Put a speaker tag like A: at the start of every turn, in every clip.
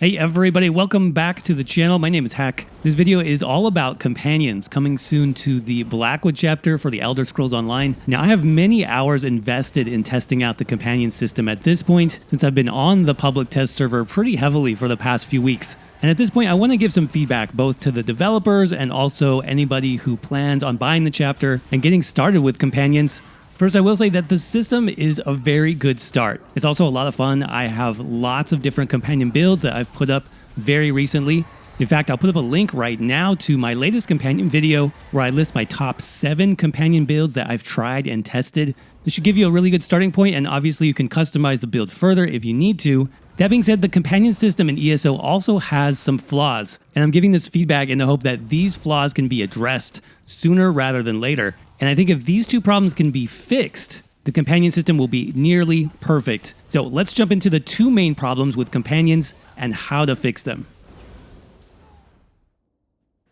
A: Hey everybody, welcome back to the channel. My name is Hack. This video is all about companions coming soon to the Blackwood chapter for the Elder Scrolls Online. Now I have many hours invested in testing out the companion system at this point, since I've been on the public test server pretty heavily for the past few weeks. And at this point, I want to give some feedback both to the developers and also anybody who plans on buying the chapter and getting started with companions. First, I will say that the system is a very good start. It's also a lot of fun. I have lots of different companion builds that I've put up very recently. In fact, I'll put up a link right now to my latest companion video where I list my top 7 companion builds that I've tried and tested. This should give you a really good starting point, and obviously you can customize the build further if you need to. That being said, the companion system in ESO also has some flaws, and I'm giving this feedback in the hope that these flaws can be addressed sooner rather than later. And I think if these two problems can be fixed, the companion system will be nearly perfect. So let's jump into the 2 main problems with companions and how to fix them.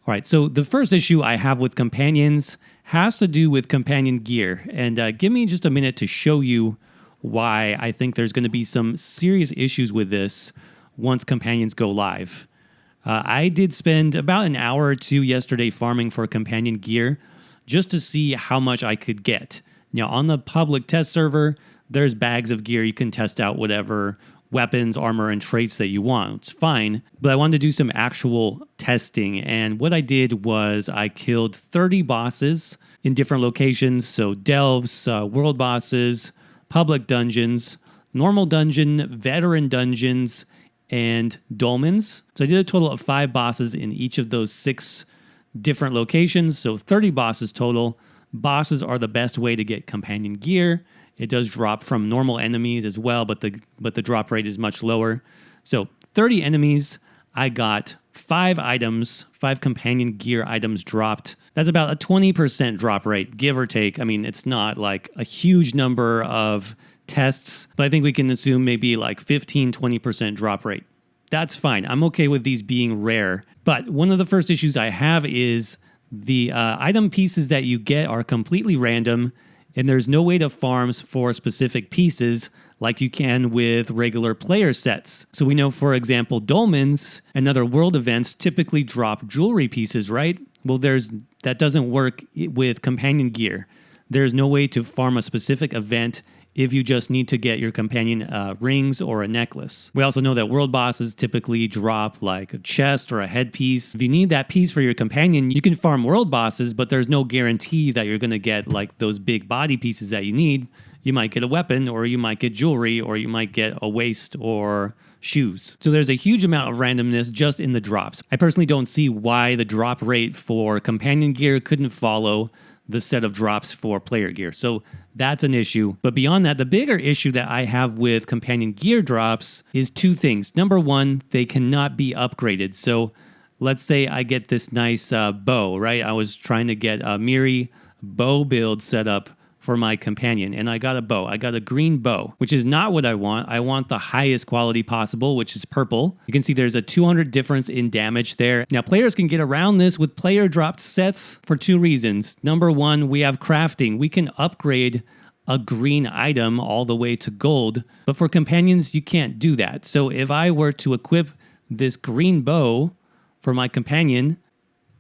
A: All right, so the first issue I have with companions has to do with companion gear. And give me just a minute to show you why I think there's going to be some serious issues with this once companions go live. I did spend about an hour or 2 yesterday farming for companion gear just to see how much I could get. Now, on the public test server, there's bags of gear. You can test out whatever weapons, armor, and traits that you want. It's fine, but I wanted to do some actual testing. And what I did was I killed 30 bosses in different locations. So delves, world bosses, public dungeons, normal dungeon, veteran dungeons, and dolmens. So I did a total of 5 bosses in each of those 6 different locations, so 30 bosses total. Bosses are the best way to get companion gear. It does drop from normal enemies as well, but the drop rate is much lower. So 30 enemies, I got 5 items, 5 companion gear items dropped. That's about a 20% drop rate, give or take. I mean, it's not like a huge number of tests, but I think we can assume maybe like 15-20% drop rate. That's fine. I'm okay with these being rare. But one of the first issues I have is the item pieces that you get are completely random, and there's no way to farm for specific pieces like you can with regular player sets. So we know, for example, dolmens and other world events typically drop jewelry pieces, right? Well, that doesn't work with companion gear. There's no way to farm a specific event if you just need to get your companion rings or a necklace. We also know that world bosses typically drop like a chest or a headpiece. If you need that piece for your companion, you can farm world bosses, but there's no guarantee that you're going to get like those big body pieces that you need. You might get a weapon, or you might get jewelry, or you might get a waist or shoes. So there's a huge amount of randomness just in the drops. I personally don't see why the drop rate for companion gear couldn't follow the set of drops for player gear. So that's an issue. But beyond that, the bigger issue that I have with companion gear drops is 2 things. Number 1, they cannot be upgraded. So let's say I get this nice bow, right? I was trying to get a Miri bow build set up for my companion, and I got a bow. I got a green bow, which is not what I want. I want the highest quality possible, which is purple. You can see there's a 200 difference in damage there. Now, players can get around this with player dropped sets for 2 reasons. Number 1, we have crafting. We can upgrade a green item all the way to gold, but for companions, you can't do that. So if I were to equip this green bow for my companion,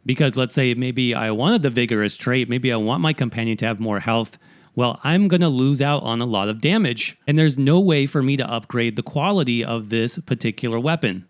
A: because let's say maybe I wanted the vigorous trait, maybe I want my companion to have more health, well, I'm going to lose out on a lot of damage. And there's no way for me to upgrade the quality of this particular weapon.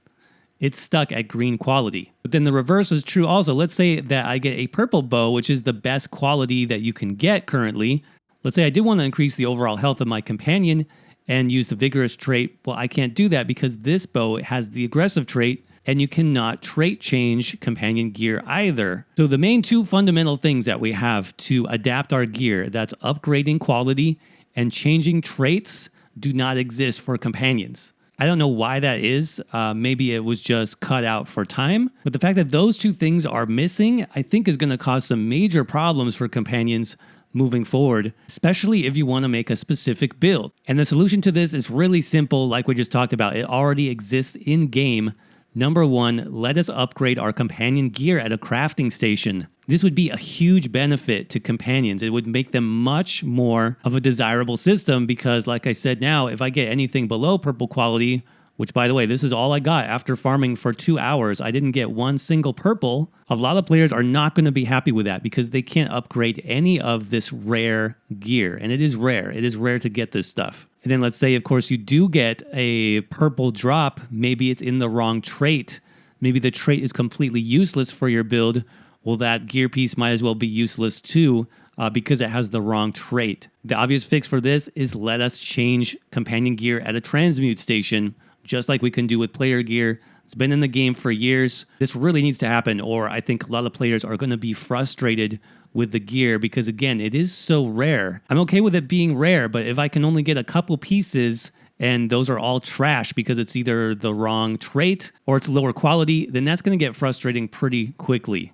A: It's stuck at green quality. But then the reverse is true also. Let's say that I get a purple bow, which is the best quality that you can get currently. Let's say I did want to increase the overall health of my companion and use the vigorous trait. Well, I can't do that because this bow has the aggressive trait, and you cannot trait change companion gear either. So the main 2 fundamental things that we have to adapt our gear, that's upgrading quality and changing traits, do not exist for companions. I don't know why that is. Maybe it was just cut out for time. But the fact that those 2 things are missing, I think is going to cause some major problems for companions moving forward, especially if you want to make a specific build. And the solution to this is really simple, like we just talked about. It already exists in-game. Number 1, let us upgrade our companion gear at a crafting station. This would be a huge benefit to companions. It would make them much more of a desirable system because, like I said now, if I get anything below purple quality, which, by the way, this is all I got after farming for 2 hours. I didn't get one single purple. A lot of players are not going to be happy with that because they can't upgrade any of this rare gear. And it is rare. It is rare to get this stuff. And then let's say, of course, you do get a purple drop. Maybe it's in the wrong trait. Maybe the trait is completely useless for your build. Well, that gear piece might as well be useless too because it has the wrong trait. The obvious fix for this is let us change companion gear at a transmute station, just like we can do with player gear. It's been in the game for years. This really needs to happen, or I think a lot of players are going to be frustrated with the gear because, again, it is so rare. I'm okay with it being rare, but if I can only get a couple pieces and those are all trash because it's either the wrong trait or it's lower quality, then that's going to get frustrating pretty quickly.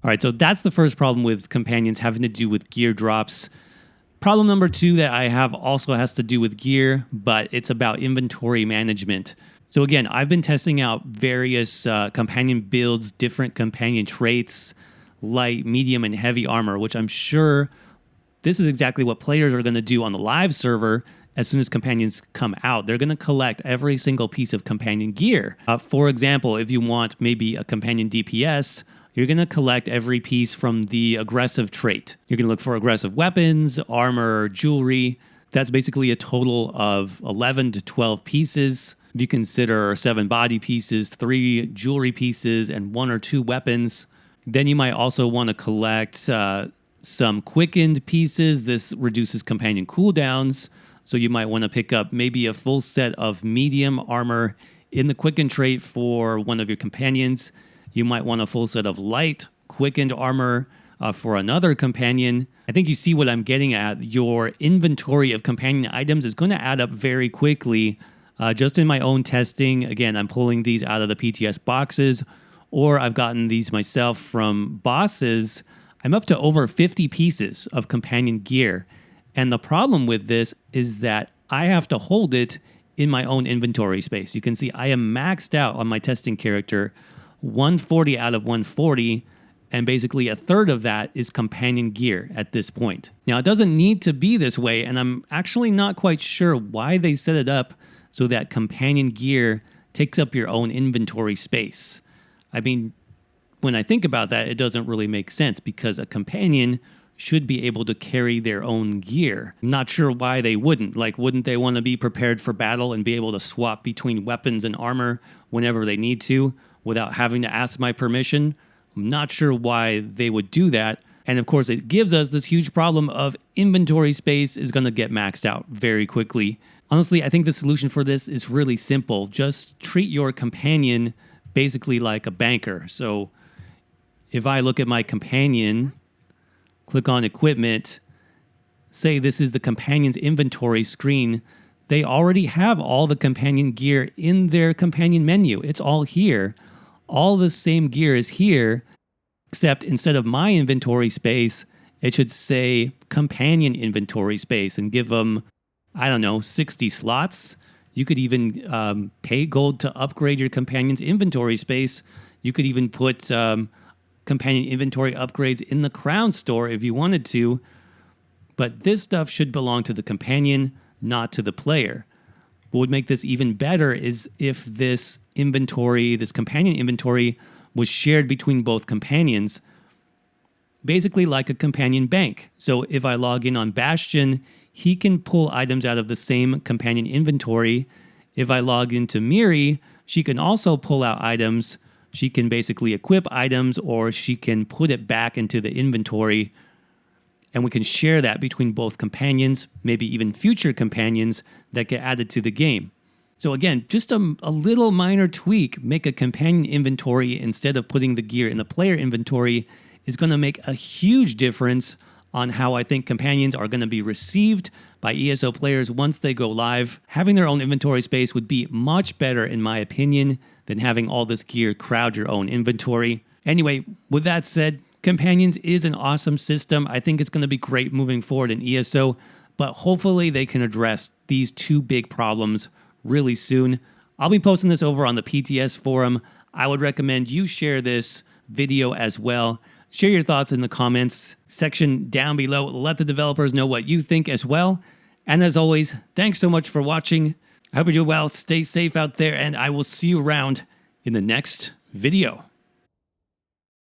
A: All right, so that's the first problem with companions having to do with gear drops. Problem number 2 that I have also has to do with gear, but it's about inventory management. So again, I've been testing out various companion builds, different companion traits, light, medium, and heavy armor, which I'm sure this is exactly what players are going to do on the live server as soon as companions come out. They're going to collect every single piece of companion gear. For example, if you want maybe a companion DPS, you're going to collect every piece from the aggressive trait. You're going to look for aggressive weapons, armor, jewelry. That's basically a total of 11 to 12 pieces. If you consider 7 body pieces, 3 jewelry pieces, and 1 or 2 weapons, then you might also want to collect some quickened pieces. This reduces companion cooldowns. So you might want to pick up maybe a full set of medium armor in the quickened trait for one of your companions. You might want a full set of light quickened armor for another companion. I think you see what I'm getting at. Your inventory of companion items is going to add up very quickly. Just in my own testing, again, I'm pulling these out of the PTS boxes, or I've gotten these myself from bosses. I'm up to over 50 pieces of companion gear. And the problem with this is that I have to hold it in my own inventory space. You can see I am maxed out on my testing character, 140 out of 140, and basically a third of that is companion gear at this point. Now, it doesn't need to be this way, and I'm actually not quite sure why they set it up so that companion gear takes up your own inventory space. I mean, when I think about that, it doesn't really make sense because a companion should be able to carry their own gear. I'm not sure why they wouldn't. Like, wouldn't they want to be prepared for battle and be able to swap between weapons and armor whenever they need to without having to ask my permission? I'm not sure why they would do that. And of course, it gives us this huge problem of inventory space is going to get maxed out very quickly. Honestly, I think the solution for this is really simple. Just treat your companion basically like a banker. So if I look at my companion, click on equipment, say this is the companion's inventory screen, they already have all the companion gear in their companion menu. It's all here. All the same gear is here, except instead of my inventory space, it should say companion inventory space and give them, I don't know, 60 slots. You could even pay gold to upgrade your companion's inventory space. You could even put companion inventory upgrades in the crown store if you wanted to. But this stuff should belong to the companion, not to the player. What would make this even better is if this inventory, this companion inventory, was shared between both companions, basically like a companion bank. So if I log in on Bastion, he can pull items out of the same companion inventory. If I log into Miri, she can also pull out items. She can basically equip items, or she can put it back into the inventory, and we can share that between both companions, maybe even future companions that get added to the game. So again, just a little minor tweak, make a companion inventory instead of putting the gear in the player inventory, is going to make a huge difference on how I think companions are going to be received by ESO players once they go live. Having their own inventory space would be much better, in my opinion, than having all this gear crowd your own inventory. Anyway, with that said, Companions is an awesome system. I think it's going to be great moving forward in ESO, but hopefully they can address these 2 big problems really soon. I'll be posting this over on the PTS forum. I would recommend you share this video as well. Share your thoughts in the comments section down below. Let the developers know what you think as well. And as always, thanks so much for watching. I hope you're doing well. Stay safe out there, and I will see you around in the next video.